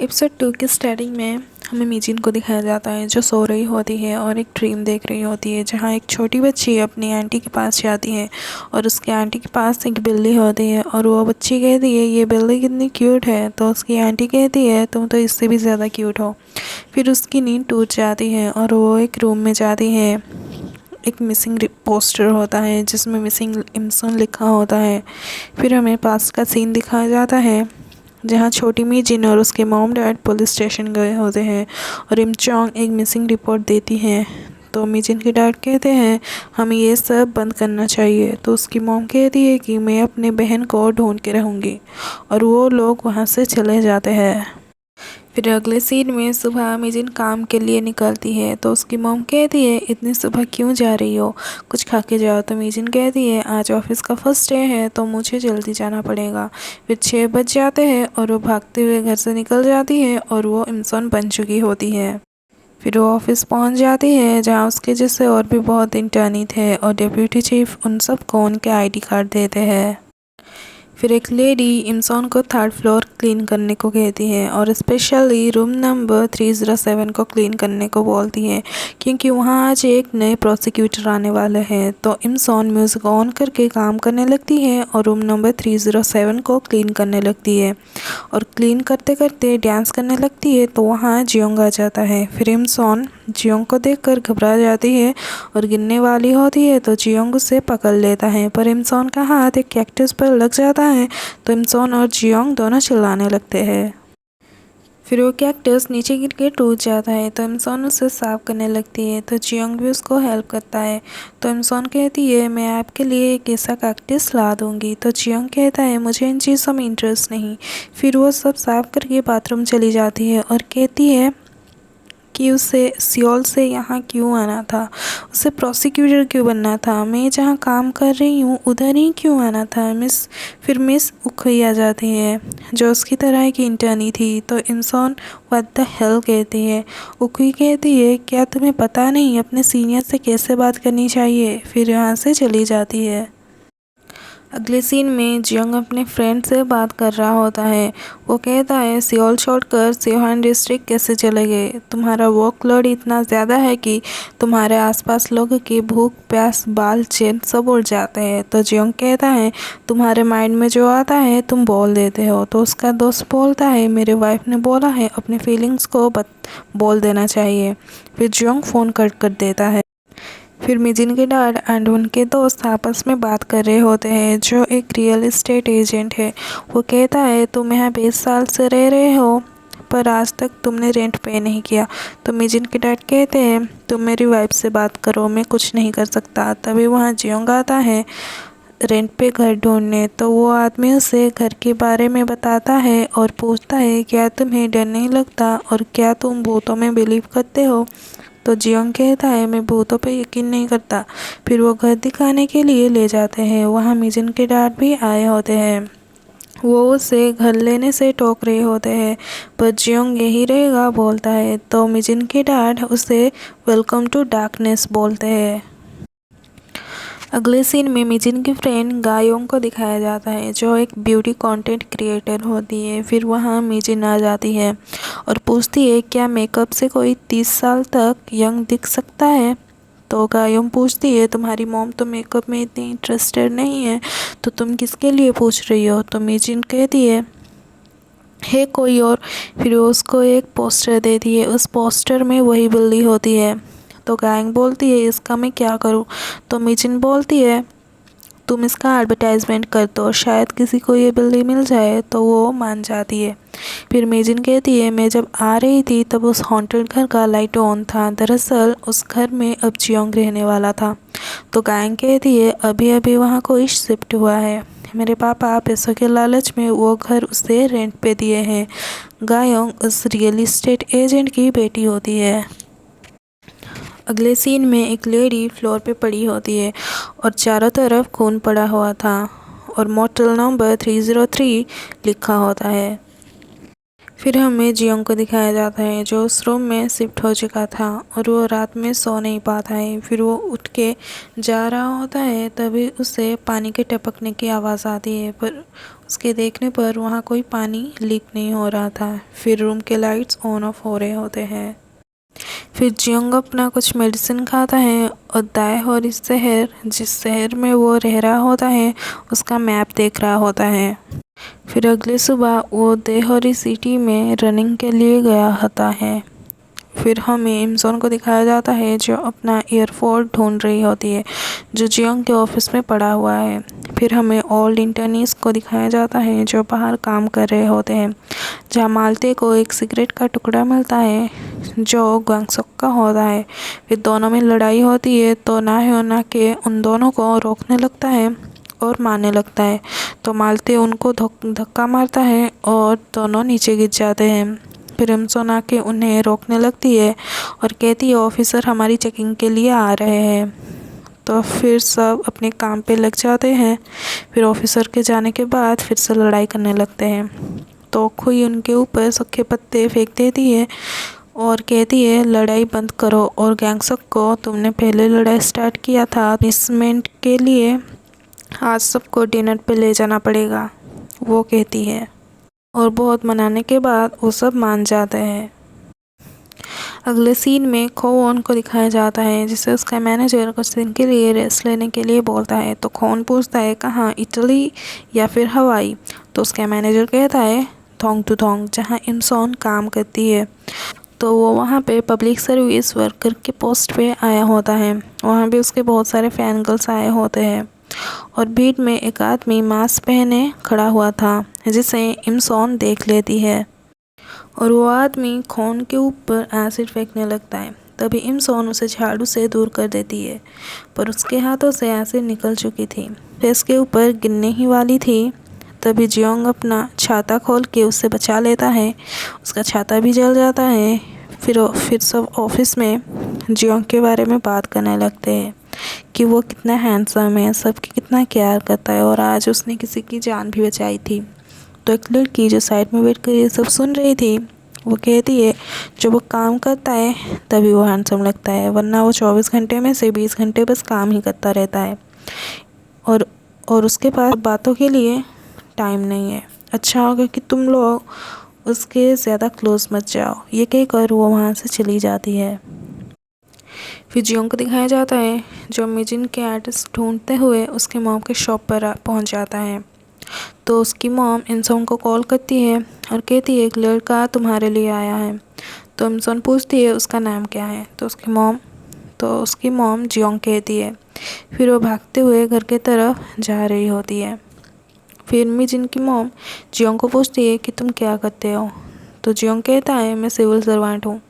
Episode 2 की starting में हमें मीजिन को दिखाया जाता है जो सो रही होती है और एक ड्रीम देख रही होती है जहाँ एक छोटी बच्ची अपनी आंटी के पास जाती है और उसकी आंटी के पास एक बिल्ली होती है और वो बच्ची कहती है ये बिल्ली कितनी क्यूट है, तो उसकी आंटी कहती है तुम तो इससे भी ज़्यादा क्यूट हो। फिर उसकी नींद टूट जाती है और वो एक रूम में जाती है। एक मिसिंग पोस्टर होता है जिसमें मिसिंग इमसन लिखा होता है। फिर हमें पास का सीन दिखाया जाता है जहाँ छोटी मीजिन और उसके मॉम डैड पुलिस स्टेशन गए होते हैं और इमचोंग एक मिसिंग रिपोर्ट देती हैं। तो मीजिन के डैड कहते हैं हमें ये सब बंद करना चाहिए, तो उसकी मॉम कहती है कि मैं अपने बहन को ढूंढ के रहूँगी और वो लोग वहाँ से चले जाते हैं। फिर अगले सीन में सुबह मीजिन काम के लिए निकलती है तो उसकी मॉम कहती है इतनी सुबह क्यों जा रही हो, कुछ खा के जाओ। तो मीजिन कहती है आज ऑफिस का फर्स्ट डे है तो मुझे जल्दी जाना पड़ेगा। फिर 6 बज जाते हैं और वो भागते हुए घर से निकल जाती है और वो इंसान बन चुकी होती है। फिर वो ऑफिस पहुंच जाती है जहां उसके जैसे और भी बहुत इंटर्नी थे और डिप्यूटी चीफ उन सबको उनके आईडी कार्ड देते हैं। फिर एक लेडी इमसान को 3rd फ्लोर क्लीन करने को कहती है और स्पेशली रूम नंबर 307 को क्लीन करने को बोलती है क्योंकि वहाँ आज एक नए प्रोसिक्यूटर आने वाले हैं। तो इमसान म्यूज़िक ऑन करके काम करने लगती है और रूम नंबर 307 को क्लीन करने लगती है और क्लीन करते करते डांस करने लगती है तो वहाँ जियोंग आ जाता है। फिर इमसान जियोंग को देखकर घबरा जाती है और गिरने वाली होती है तो जियोंग उसे पकड़ लेता है, पर इमसान का हाथ एक कैक्टस पर लग जाता है तो इमसान और जियोंग दोनों चिल्लाने लगते हैं। फिर वो कैक्टस नीचे गिर के टूट जाता है तो इमसान उसे साफ करने लगती है तो जियोंग भी उसको हेल्प करता है। तो इमसान कहती है मैं आपके लिए एक ऐसा कैक्टस ला दूंगी, तो जियोंग कहता है मुझे इन चीज़ों में इंटरेस्ट नहीं। फिर वो सब साफ करके बाथरूम चली जाती है और कहती है कि उसे सियोल से यहाँ क्यों आना था, उसे प्रोसिक्यूटर क्यों बनना था, मैं जहाँ काम कर रही हूँ उधर ही क्यों आना था। मिस उखई आ जाती है जो उसकी तरह की इंटर्नी थी तो इंसान व्हाट द हेल कहती है। उखई कहती है क्या तुम्हें पता नहीं अपने सीनियर से कैसे बात करनी चाहिए, फिर यहाँ से चली जाती है। अगले सीन में जियोंग अपने फ्रेंड से बात कर रहा होता है। वो कहता है सियोल छोड़कर सियोहान डिस्ट्रिक्ट कैसे चले गए, तुम्हारा वर्कलोड इतना ज़्यादा है कि तुम्हारे आसपास लोगों की भूख प्यास बाल चेन सब उड़ जाते हैं। तो जियोंग कहता है तुम्हारे माइंड में जो आता है तुम बोल देते हो। तो उसका दोस्त बोलता है मेरे वाइफ ने बोला है अपने फीलिंग्स को बोल देना चाहिए। फिर जियोंग फ़ोन कट कर देता है। फिर मिजिन के डैड एंड उनके दोस्त आपस में बात कर रहे होते हैं जो एक रियल एस्टेट एजेंट है। वो कहता है तुम यहाँ 20 साल से रह रहे हो पर आज तक तुमने रेंट पे नहीं किया। तो मिजिन के डैड कहते हैं तुम मेरी वाइफ से बात करो, मैं कुछ नहीं कर सकता। तभी वहाँ जियोंग आता है रेंट पे घर ढूंढने, तो वो आदमी उसे घर के बारे में बताता है और पूछता है क्या तुम्हें डर नहीं लगता और क्या तुम भूतों में बिलीव करते हो। तो जियोंग कहता है मैं भूतों पे यकीन नहीं करता। फिर वो घर दिखाने के लिए ले जाते हैं, वहाँ मिजिन के डैड भी आए होते हैं। वो उसे घर लेने से टोक रहे होते हैं पर जियोंग यही रहेगा बोलता है तो मिजिन के डैड उसे वेलकम टू डार्कनेस बोलते हैं। अगले सीन में मिजिन की फ्रेंड गायोंग को दिखाया जाता है जो एक ब्यूटी कंटेंट क्रिएटर होती है। फिर वहाँ मिजिन आ जाती है और पूछती है क्या मेकअप से कोई 30 साल तक यंग दिख सकता है। तो गायोंग पूछती है तुम्हारी मॉम तो मेकअप में इतनी इंटरेस्टेड नहीं है तो तुम किसके लिए पूछ रही हो। तो मिजिन कहती है कोई और। फिर वो उसको एक पोस्टर देती है, उस पोस्टर में वही बिल्ली होती है। तो गायंग बोलती है इसका मैं क्या करूं। तो मिजिन बोलती है तुम इसका एडवर्टाइजमेंट कर दो, शायद किसी को ये बिल्ली मिल जाए। तो वो मान जाती है। फिर मिजिन कहती है मैं जब आ रही थी तब उस हॉन्टेड घर का लाइट ऑन था, दरअसल उस घर में अब जियोंग रहने वाला था। तो गायंग कहती है अभी अभी वहाँ कोई शिफ्ट हुआ है, मेरे पापा पैसों के लालच में वो घर उसे रेंट पे दिए हैं। गायोंग उस रियल एस्टेट एजेंट की बेटी होती है। अगले सीन में एक लेडी फ्लोर पे पड़ी होती है और चारों तरफ खून पड़ा हुआ था और मोटल नंबर 303 लिखा होता है। फिर हमें जियोंग को दिखाया जाता है जो उस रूम में शिफ्ट हो चुका था और वो रात में सो नहीं पाता है। फिर वो उठ के जा रहा होता है, तभी उसे पानी के टपकने की आवाज़ आती है, पर उसके देखने पर वहाँ कोई पानी लीक नहीं हो रहा था। फिर रूम के लाइट्स ऑन ऑफ हो रहे होते हैं। फिर जियोंग अपना कुछ मेडिसिन खाता है और दाए और इस शहर जिस शहर में वो रह रहा होता है उसका मैप देख रहा होता है। फिर अगले सुबह वो देहौरी सिटी में रनिंग के लिए गया होता है। फिर हमें इमसोन को दिखाया जाता है जो अपना ईयरफोन ढूंढ रही होती है जो जियोंग के ऑफिस में पड़ा हुआ है। फिर हमें ओल्ड इंटर्नीस को दिखाया जाता है जो बाहर काम कर रहे होते हैं, जहाँ मालते को एक सिगरेट का टुकड़ा मिलता है जो गंगसोक का होता है। फिर दोनों में लड़ाई होती है तो ना के उन दोनों को रोकने लगता है और मारने लगता है, तो मालते उनको धक्का मारता है और दोनों नीचे गिर जाते हैं। फिर इमसोन आके उन्हें रोकने लगती है और कहती है ऑफिसर हमारी चेकिंग के लिए आ रहे हैं। तो फिर सब अपने काम पे लग जाते हैं। फिर ऑफिसर के जाने के बाद फिर से लड़ाई करने लगते हैं, तो खुई उनके ऊपर सूखे पत्ते फेंक देती है और कहती है लड़ाई बंद करो और गैंगसक को तुमने पहले लड़ाई स्टार्ट किया था, पनिशमेंट के लिए आज सबको डिनर पे ले जाना पड़ेगा, वो कहती है। और बहुत मनाने के बाद वो सब मान जाते हैं। अगले सीन में खोन को दिखाया जाता है जिसे उसका मैनेजर कुछ दिन के लिए रेस्ट लेने के लिए बोलता है। तो खोन पूछता है कहाँ, इटली या फिर हवाई? तो उसका मैनेजर कहता है थोंग टू थोंग, जहाँ इमसोन काम करती है। तो वो वहाँ पे पब्लिक सर्विस वर्कर के पोस्ट पे आया होता है। वहाँ पे उसके बहुत सारे फैन गर्ल्स आए होते हैं और भीड़ में एक आदमी मास्क पहने खड़ा हुआ था जिसे इमसोन देख लेती है और वो आदमी खोन के ऊपर एसिड फेंकने लगता है। तभी इमसोन उसे झाड़ू से दूर कर देती है, पर उसके हाथों से एसिड निकल चुकी थी, फेस के ऊपर गिरने ही वाली थी। तभी जियोंग अपना छाता खोल के उससे बचा लेता है, उसका छाता भी जल जाता है। फिर सब ऑफिस में जियोंग के बारे में बात करने लगते हैं कि वो कितना हैंडसम है, सबकी कितना केयर करता है और आज उसने किसी की जान भी बचाई थी। तो एक लड़की जो साइड में बैठ कर ये सब सुन रही थी वो कहती है जब वो काम करता है तभी वो हैंडसम लगता है, वरना वो 24 घंटे में से 20 घंटे बस काम ही करता रहता है और उसके पास बातों के लिए टाइम नहीं है। अच्छा होगा कि तुम लोग उसके ज़्यादा क्लोज मत जाओ, ये कहकर वो वहाँ से चली जाती है। फिर जियोंग को दिखाया जाता है जो मिजिन के एड्रेस ढूंढते हुए उसके मॉम के शॉप पर पहुँच जाता है। तो उसकी मॉम इमसोन को कॉल करती है और कहती है एक लड़का तुम्हारे लिए आया है। तो इमसोन पूछती है उसका नाम क्या है, तो उसकी मॉम जियोंग कहती है। फिर वो भागते हुए घर की तरफ जा रही होती है। फिर मिजिन की मॉम जियोंग को पूछती है कि तुम क्या करते हो, तो जियोंग कहता है मैं सिविल सर्वेंट हूँ।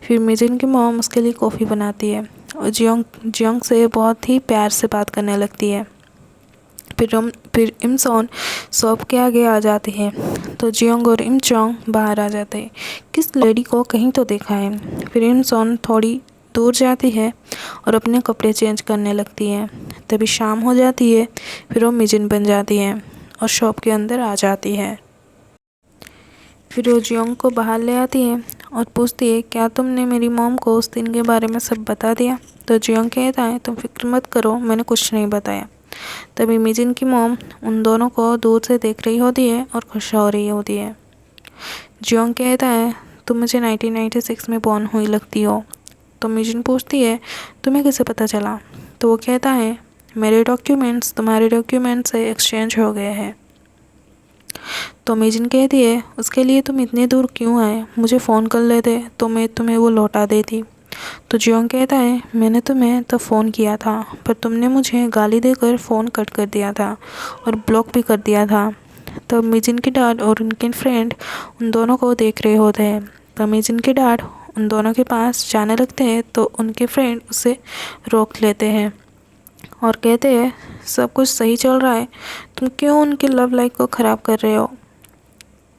फिर मिजिन की मॉम उसके लिए कॉफ़ी बनाती है और जियोंग से बहुत ही प्यार से बात करने लगती है। फिर इमसोन शॉप के आगे आ जाती है तो जियोंग और इमचोंग बाहर आ जाते हैं, किस लेडी को कहीं तो देखा है। फिर इमसोन थोड़ी दूर जाती है और अपने कपड़े चेंज करने लगती है। तभी शाम हो जाती है। फिर वो मिजिन बन जाती है और शॉप के अंदर आ जाती है। फिर वो जियोंग को बाहर ले आती है और पूछती है क्या तुमने मेरी मॉम को उस दिन के बारे में सब बता दिया? तो जियोंग कहता है तुम फिक्र मत करो, मैंने कुछ नहीं बताया। तभी मिजिन की मॉम उन दोनों को दूर से देख रही होती है और खुश हो रही होती है। जियोंग कहता है तुम मुझे 1996 में बॉर्न हुई लगती हो। तो मिजिन पूछती है तुम्हें कैसे पता चला? तो वो कहता है मेरे डॉक्यूमेंट्स तुम्हारे डॉक्यूमेंट से एक्सचेंज हो गए हैं। तो मिजिन कहती है उसके लिए तुम इतने दूर क्यों आए, मुझे फ़ोन कर लेते तो मैं तुम्हें वो लौटा देती। तो जियोंग कहता है मैंने तुम्हें तो फ़ोन किया था पर तुमने मुझे गाली देकर फ़ोन कट कर दिया था और ब्लॉक भी कर दिया था। तब मिजिन की डैड और उनके फ्रेंड उन दोनों को देख रहे होते हैं। तब मिजिन के डैड उन दोनों के पास जाने लगते हैं तो उनके फ्रेंड उसे रोक लेते हैं और कहते हैं सब कुछ सही चल रहा है, तुम क्यों उनकी लव लाइफ को ख़राब कर रहे हो,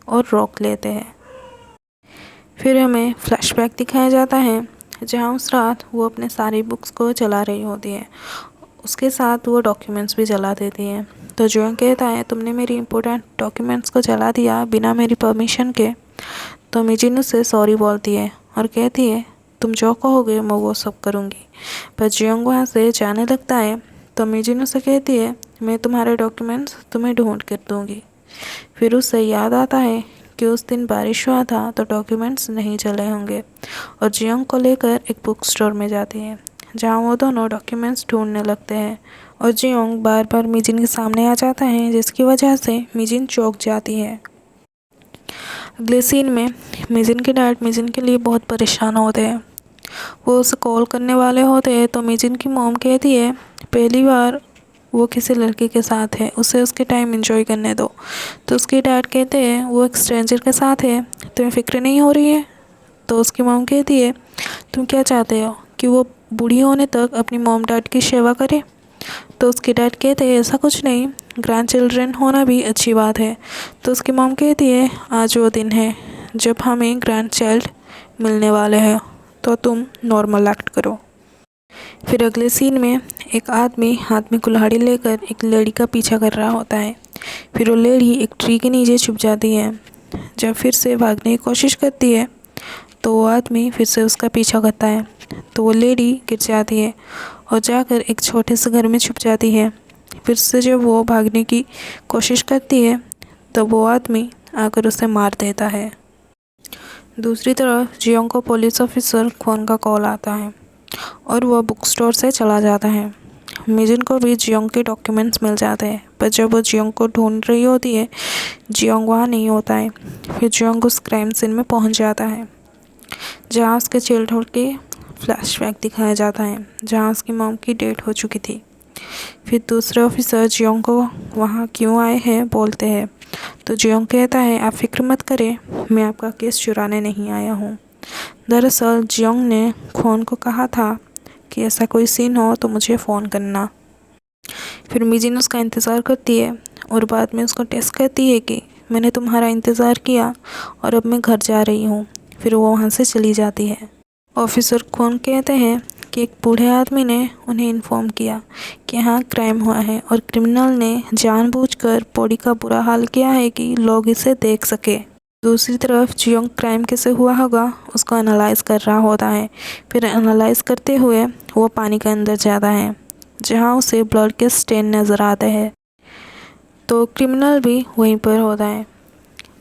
और रोक लेते हैं। फिर हमें फ्लैशबैक दिखाया जाता है जहाँ उस रात वो अपने सारी बुक्स को जला रही होती है, उसके साथ वो डॉक्यूमेंट्स भी जला देती है। तो जियोंग कहता है तुमने मेरी इंपॉर्टेंट डॉक्यूमेंट्स को जला दिया बिना मेरी परमिशन के। तो मिजिन उससे सॉरी बोलती है और कहती है तुम जो कहोगे मैं वो सब करूँगी। पर जियोंग वहाँ से जाने लगता है तो मिजिन उसे कहती है मैं तुम्हारे डॉक्यूमेंट्स तुम्हें ढूंढ कर दूँगी। फिर उसे याद आता है कि उस दिन बारिश हुआ था तो डॉक्यूमेंट्स नहीं चले होंगे और जियोंग को लेकर एक बुक स्टोर में जाती है जहाँ वो दोनों डॉक्यूमेंट्स ढूंढने लगते हैं और जियोंग बार बार मिजिन के सामने आ जाता है जिसकी वजह से मिजिन चौंक जाती है। अगले सीन में मिजिन के डैड मिजिन के लिए बहुत परेशान होते हैं। वो उसे कॉल करने वाले होते हैं तो मिजिन की मॉम कहती है पहली बार वो किसी लड़के के साथ है, उसे उसके टाइम एंजॉय करने दो। तो उसके डैड कहते हैं वो एक स्ट्रेंजर के साथ है, तुम्हें फ़िक्र नहीं हो रही है। तो उसकी मॉम कहती है तुम क्या चाहते हो कि वो बूढ़ी होने तक अपनी मॉम डैड की सेवा करे। तो उसके डैड कहते हैं ऐसा कुछ नहीं, ग्रैंड चिल्ड्रन होना भी अच्छी बात है। तो उसकी मॉम कहती है आज वो दिन है जब हमें ग्रैंड चाइल्ड मिलने वाले हैं, तो तुम नॉर्मल एक्ट करो। फिर अगले सीन में एक आदमी हाथ में कुल्हाड़ी लेकर एक लेडी का पीछा कर रहा होता है। फिर वो लेडी एक ट्री के नीचे छुप जाती है। जब फिर से भागने की कोशिश करती है तो वो आदमी फिर से उसका पीछा करता है तो वो लेडी गिर जाती है और जाकर एक छोटे से घर में छुप जाती है। फिर से जब वो भागने की कोशिश करती है तो वो आदमी आकर उसे मार देता है। दूसरी तरफ जियोंग को पुलिस ऑफिसर ख्वान का कॉल आता है और वह बुक स्टोर से चला जाता है। मिजिन को भी जियोंग के डॉक्यूमेंट्स मिल जाते हैं पर जब वो जियोंग को ढूंढ रही होती है जियोंग वहाँ नहीं होता है। फिर जियोंग उस क्राइम सीन में पहुँच जाता है जहाँ उसके चाइल्डहुड के फ्लैशबैक दिखाया जाता है जहाँ उसकी मॉम की डेथ हो चुकी थी। फिर दूसरे ऑफिसर जियोंग को वहाँ क्यों आए हैं बोलते हैं तो जियोंग कहता है आप फिक्र मत करें, मैं आपका केस चुराने नहीं आया हूँ। दरअसल जियोंग ने ख्वान को कहा था कि ऐसा कोई सीन हो तो मुझे फ़ोन करना। फिर मिजिन उसका इंतज़ार करती है और बाद में उसको टेस्ट करती है कि मैंने तुम्हारा इंतज़ार किया और अब मैं घर जा रही हूँ। फिर वो वहाँ से चली जाती है। ऑफिसर ख्वान कहते हैं कि एक बूढ़े आदमी ने उन्हें इन्फॉर्म किया कि यहाँ क्राइम हुआ है और क्रिमिनल ने जानबूझकर बॉडी का बुरा हाल किया है कि लोग इसे देख सके। दूसरी तरफ जियोंग क्राइम कैसे हुआ होगा उसको एनालाइज कर रहा होता है। फिर एनालाइज करते हुए वो पानी के अंदर जाता है जहाँ उसे ब्लड के स्टेन नज़र आते हैं तो क्रिमिनल भी वहीं पर होता है।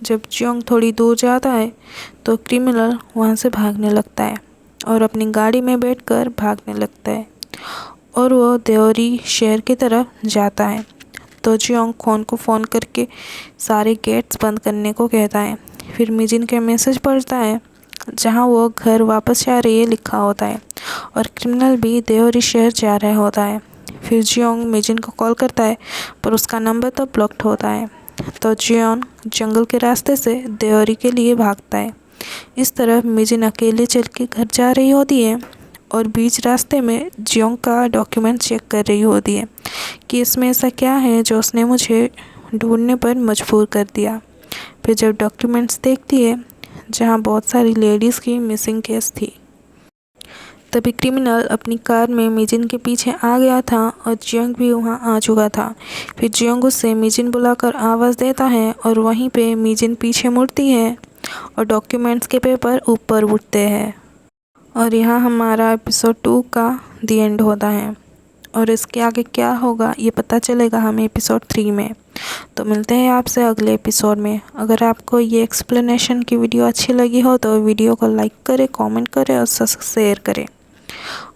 जब जियोंग थोड़ी दूर जाता है तो क्रिमिनल वहाँ से भागने लगता है और अपनी गाड़ी में बैठकर भागने लगता है और वो देओरी शहर की तरफ जाता है। तो जियोंग ख्वान को फ़ोन करके सारे गेट्स बंद करने को कहता है। फिर मिजिन के मैसेज पढ़ता है जहाँ वो घर वापस जा रही है लिखा होता है और क्रिमिनल भी देओरी शहर जा रहा होता है। फिर जियोंग मिजिन को कॉल करता है पर उसका नंबर तो ब्लॉक्ड होता है। तो जियोंग जंगल के रास्ते से देओरी के लिए भागता है। इस तरह मिजिन अकेले चल के घर जा रही होती है और बीच रास्ते में जियोंग का डॉक्यूमेंट चेक कर रही होती है कि इसमें ऐसा क्या है जो उसने मुझे ढूंढने पर मजबूर कर दिया। फिर जब डॉक्यूमेंट्स देखती है जहाँ बहुत सारी लेडीज़ की मिसिंग केस थी तभी क्रिमिनल अपनी कार में मिजिन के पीछे आ गया था और जियोंग भी वहाँ आ चुका था। फिर जियोंग उससे मिजिन बुलाकर आवाज़ देता है और वहीं पे मिजिन पीछे मुड़ती है और डॉक्यूमेंट्स के पेपर ऊपर उठते हैं। और यहाँ हमारा एपिसोड 2 का दी एंड होता है और इसके आगे क्या होगा ये पता चलेगा हमें एपिसोड 3 में। तो मिलते हैं आपसे अगले एपिसोड में। अगर आपको ये एक्सप्लेनेशन की वीडियो अच्छी लगी हो तो वीडियो को लाइक करें, कमेंट करें और शेयर करें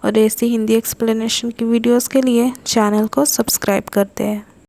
और ऐसी हिंदी एक्सप्लेनेशन की वीडियोस के लिए चैनल को सब्सक्राइब करते हैं।